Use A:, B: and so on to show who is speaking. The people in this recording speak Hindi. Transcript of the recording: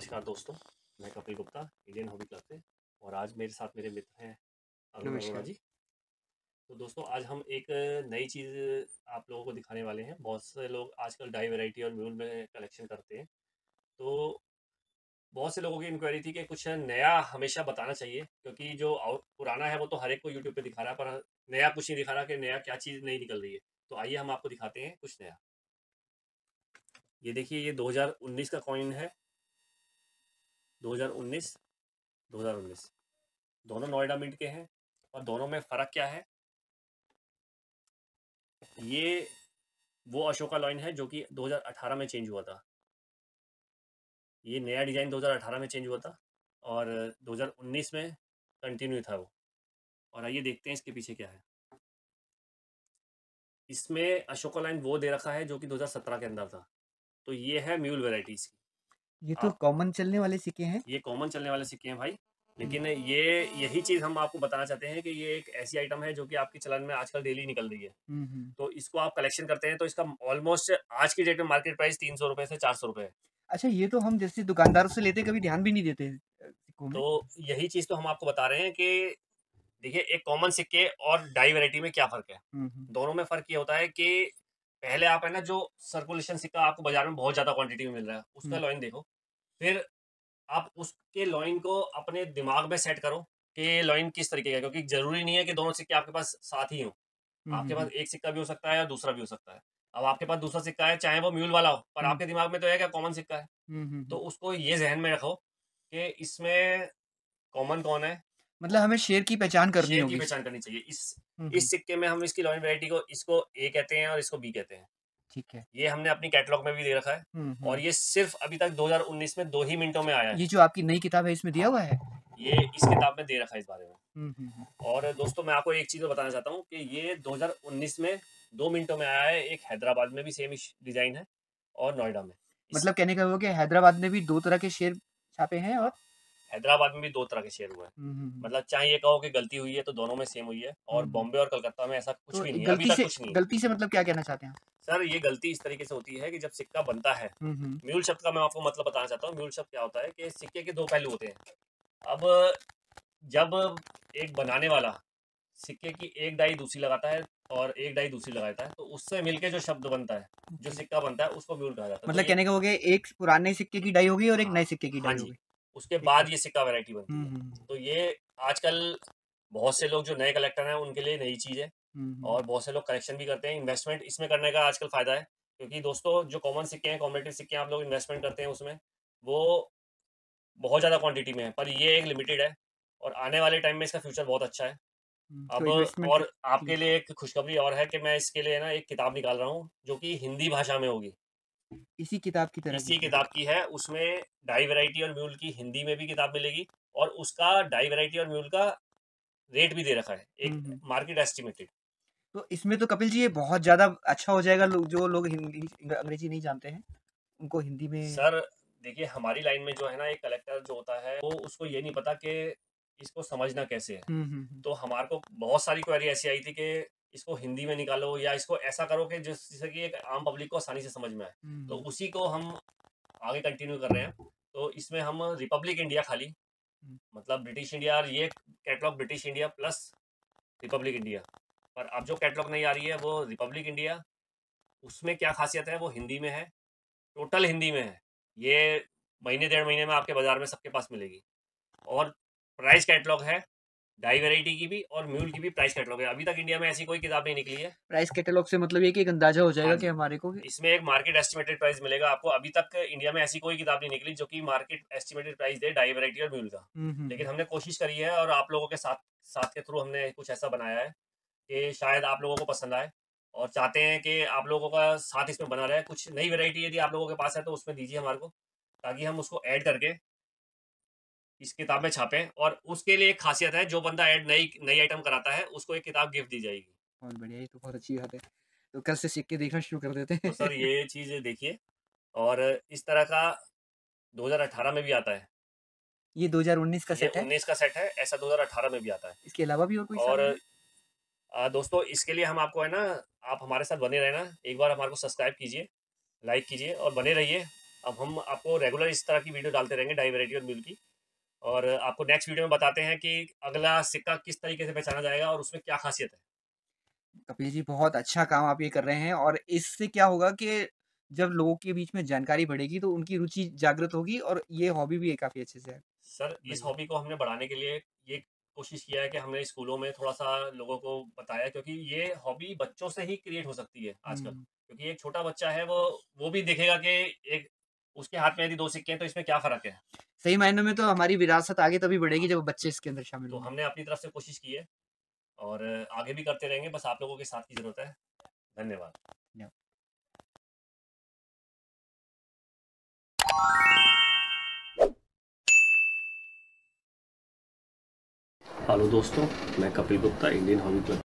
A: नमस्कार दोस्तों, मैं Kapil Gupta Indian hobby club से। और आज मेरे साथ मेरे मित्र हैं अरुण अरोड़ा
B: नमस्कार।
A: जी। तो दोस्तों आज हम एक नई चीज़ आप लोगों को दिखाने वाले हैं। बहुत से लोग आजकल डाई वैरायटी और म्यूल में कलेक्शन करते हैं। तो बहुत से लोगों की इंक्वायरी थी कि कुछ नया हमेशा बताना चाहिए, क्योंकि जो पुराना है वो तो हर एक को यूट्यूब पे दिखा रहा है, पर नया कुछ नहीं दिखा रहा कि नया क्या चीज़ नई निकल रही है। तो आइए हम आपको दिखाते हैं कुछ नया। ये देखिए, ये 2019 का कॉइन है। 2019 2019 दोनों नोएडा मिंट के हैं। और दोनों में फ़र्क क्या है? ये वो अशोका लॉइन है जो कि 2018 में चेंज हुआ था। ये नया डिज़ाइन 2018 में चेंज हुआ था और 2019 में कंटिन्यू था वो। और आइए देखते हैं इसके पीछे क्या है। इसमें अशोका लाइन वो दे रखा है जो कि 2017 के अंदर था। तो ये है म्यूल वेराइटीज़ की।
B: ये तो
A: आप
B: कॉमन चलने वाले सिक्के हैं।
A: ये कॉमन चलने वाले सिक्के हैं भाई।
B: हुँ,
A: लेकिन ये यही चीज़ हम आपको बताना चाहते हैं कि ये एक ऐसी आइटम है जो कि आपके चलन में आजकल डेली निकल रही है।
B: हुँ, हुँ।
A: तो इसको आप कलेक्शन करते हैं तो इसका ऑलमोस्ट आज की डेट में मार्केट प्राइस 300 रुपए से 400 रुपए है।
B: अच्छा, ये तो हम जैसे दुकानदारों से लेते कभी ध्यान भी नहीं देते सिक्कों में।
A: तो यही चीज़ तो हम आपको बता रहे हैं कि देखिए, एक कॉमन सिक्के और डाई वैरायटी में क्या फ़र्क है।
B: हुँ, हुँ,
A: दोनों में फ़र्क ये होता है कि पहले आप है ना, जो सर्कुलेशन सिक्का आपको बाज़ार में बहुत ज़्यादा क्वांटिटी में मिल रहा है, उसका
B: हुँ,
A: लॉइन देखो। फिर आप उसके लॉइन को अपने दिमाग में सेट करो कि लॉइन किस तरीके का है, क्योंकि ज़रूरी नहीं है कि दोनों सिक्के आपके पास साथ ही हों।
B: हुँ, हुँ,
A: आपके पास
B: हुँ,
A: एक सिक्का भी हो सकता है और दूसरा भी हो सकता है। अब आपके पास दूसरा सिक्का है, चाहे वो म्यूल वाला हो, पर
B: हुँ,
A: आपके दिमाग में तो है क्या, कॉमन सिक्का है।
B: हुँ, हुँ,
A: तो
B: हुँ।
A: उसको ये ज़हन में रखो कि इसमें कॉमन कौन है,
B: मतलब हमें शेर की पहचान करनी
A: शेर की
B: होगी इस।
A: पहचान करनी चाहिए।
B: हुँ,
A: इस
B: हुँ,
A: सिक्के में हम इसकी लॉइन वैरायटी को, इसको ए कहते हैं और इसको बी कहते हैं।
B: ठीक है।
A: ये हमने अपनी कैटलॉग में भी दे रखा है।
B: हुँ,
A: और
B: हुँ।
A: ये सिर्फ़ अभी तक 2019 में 2 ही मिनटों में आया
B: ये
A: है।
B: जो आपकी नई किताब है इसमें दिया
A: हाँ,
B: हुआ है?
A: ये इस किताब में दे रखा है इस बारे में।
B: हुँ, हुँ, हुँ।
A: और दोस्तों मैं आपको एक चीज़ और बताना चाहता हूँ कि ये 2019 में 2 मिनटों में आया है। एक हैदराबाद में भी सेम इस डिज़ाइन है और नोएडा में। इस
B: मतलब कहने का वो कि हैदराबाद ने भी 2 तरह के शेर छापे हैं
A: हाँ,
B: और
A: हैदराबाद में भी 2 तरह के शेर हुए हैं।
B: हुँ, हुँ, हुँ,
A: मतलब चाहे ये कहो कि गलती हुई है तो दोनों में सेम हुई है,
B: हुँ,
A: और
B: हुँ।
A: बॉम्बे और कलकत्ता में ऐसा कुछ
B: तो
A: भी नहीं है, अभी
B: गलती
A: तक
B: से
A: कुछ नहीं है।
B: गलती से मतलब क्या कहना चाहते हैं आप?
A: सर, ये गलती इस तरीके से होती है कि जब सिक्का बनता है,
B: हुँ, हुँ,
A: म्यूल शब्द का मैं आपको मतलब बताना चाहता हूँ। म्यूल शब्द क्या होता है कि सिक्के के 2 पहलू होते हैं। अब जब एक बनाने वाला सिक्के की एक डाई दूसरी लगाता है और एक डाई दूसरी लगाता है, तो उससे मिलके जो शब्द बनता है, जो
B: ओके।
A: सिक्का बनता है, उसको म्यूल कहा जाता है। तो
B: मतलब
A: ये,
B: कहने का वो कि एक पुराने सिक्के की डाई होगी और एक
A: हाँ,
B: नए सिक्के की
A: हाँ
B: डाई
A: जी,
B: होगी।
A: उसके
B: ठीक है।
A: बाद ये सिक्का वैरायटी बनती
B: हुँ,
A: है।
B: हुँ, हुँ।
A: तो ये आजकल बहुत से लोग जो नए कलेक्टर हैं उनके लिए नई चीज़ है।
B: हुँ, हुँ।
A: और बहुत से लोग कलेक्शन भी करते हैं। इन्वेस्टमेंट इसमें करने का आजकल फ़ायदा है, क्योंकि दोस्तों जो कॉमन सिक्के हैं, कॉमोडिटी सिक्के आप लोग इन्वेस्टमेंट करते हैं उसमें, वो बहुत ज़्यादा क्वांटिटी में है, पर ये एक लिमिटेड है। और आने वाले टाइम में इसका फ्यूचर बहुत अच्छा है।
B: तो
A: अब
B: इन्वेस्टमेंट
A: और
B: जी,
A: आपके लिए एक खुशखबरी और है कि मैं इसके लिए ना एक किताब निकाल रहा हूँ, जो कि हिंदी भाषा में होगी।
B: इसी किताब की तरह की
A: इसी
B: क्या?
A: किताब की है, उसमें डाई वैरायटी और म्यूल की हिंदी में भी किताब मिलेगी। और उसका डाई वैरायटी और म्यूल का रेट भी दे रखा है,
B: हुँ,
A: एक
B: हुँ।
A: Market estimated.
B: तो इसमें तो कपिल जी ये बहुत ज़्यादा अच्छा हो जाएगा जो लोग हिंदी अंग्रेज़ी नहीं जानते हैं, उनको हिंदी में
A: सर देखिए, हमारी लाइन में जो है ना, एक कलेक्टर जो होता है, वो उसको ये नहीं पता कि इसको समझना कैसे है।
B: हुँ, हुँ, हुँ।
A: तो हमारे को बहुत सारी क्वेरी ऐसी आई थी कि इसको हिंदी में निकालो या इसको ऐसा करो कि जिससे कि एक आम पब्लिक को आसानी से समझ में आए।
B: हुँ,
A: तो
B: हुँ,
A: उसी को हम आगे कंटिन्यू कर रहे हैं। तो इसमें हम रिपब्लिक इंडिया खाली,
B: हुँ।
A: मतलब ब्रिटिश इंडिया, और ये catalogue British India plus Republic India. पर अब जो कैटलॉग नहीं आ रही है वो रिपब्लिक इंडिया, उसमें क्या खासियत है, वो हिंदी में है, टोटल हिंदी में है। ये महीने डेढ़ महीने में आपके बाज़ार में सबके पास मिलेगी। और प्राइस कैटलॉग है, डाई वैरायटी की भी और म्यूल की भी प्राइस कैटलॉग है। अभी तक इंडिया में ऐसी कोई किताब नहीं निकली है।
B: प्राइस कैटलॉग से मतलब ये कि एक अंदाज़ा हो
A: हाँ
B: जाएगा कि
A: जी,
B: हमारे को कि
A: इसमें एक मार्केट एस्टिमेटेड प्राइस मिलेगा आपको। अभी तक इंडिया में ऐसी कोई किताब नहीं निकली जो कि मार्केट एस्टिमेटेड प्राइस दे डाई वैरायटी और म्यूल का।
B: हुँ, हुँ,
A: लेकिन
B: हुँ।
A: हमने कोशिश करी है और आप लोगों के साथ साथ के थ्रू हमने कुछ ऐसा बनाया है कि शायद आप लोगों को पसंद आए। और चाहते हैं कि आप लोगों का साथ इसमें बना रहे। कुछ नई वैरायटी यदि आप लोगों के पास है तो उसमें दीजिए हमारे को, ताकि हम उसको ऐड करके इस किताब में छापें। और उसके लिए एक खासियत है, जो बंदा ऐड नई नई आइटम कराता है उसको एक किताब गिफ्ट दी जाएगी।
B: बहुत बढ़िया, ये तो बहुत अच्छी बात है। तो कल से सिक्के देखना शुरू कर देते
A: तो
B: हैं।
A: सर ये चीज़ देखिए। और इस तरह का 2018 में भी आता है।
B: ये 2019 का
A: ये
B: सेट है,
A: 19 का सेट है, ऐसा 2018 में भी आता है।
B: इसके अलावा भी और कोई साल
A: और
B: है?
A: दोस्तों इसके लिए हम आपको है ना, आप हमारे साथ बने रहना। एक बार हमारे को सब्सक्राइब कीजिए, लाइक कीजिए और बने रहिए। अब हम आपको रेगुलर इस तरह की वीडियो डालते रहेंगे डाई वैरायटी और म्यूल की, और आपको नेक्स्ट वीडियो में बताते हैं कि अगला सिक्का किस तरीके से पहचाना जाएगा और उसमें क्या खासियत है।
B: कपिल जी, बहुत अच्छा काम आप ये कर रहे हैं और इससे क्या होगा कि जब लोगों के बीच में जानकारी बढ़ेगी तो उनकी रुचि जागृत होगी और ये हॉबी भी काफ़ी अच्छे से
A: सर, इस
B: बढ़ेगी।
A: हॉबी को हमने बढ़ाने के लिए ये कोशिश किया है कि हमने स्कूलों में थोड़ा-सा लोगों को बताया, क्योंकि ये हॉबी बच्चों से ही क्रिएट हो सकती है आजकल।
B: हुँ।
A: क्योंकि एक छोटा बच्चा है, वो भी देखेगा कि एक उसके हाथ में यदि 2 सिक्के हैं तो इसमें क्या फ़र्क है?
B: सही मायनों में तो हमारी विरासत आगे तभी बढ़ेगी जब बच्चे इसके अंदर शामिल
A: तो
B: होंगे।
A: हमने अपनी तरफ से कोशिश की है और आगे भी करते रहेंगे, बस आप लोगों के साथ की ज़रूरत है। धन्यवाद। हेलो दोस्तों, मैं Kapil Gupta, Indian hobby club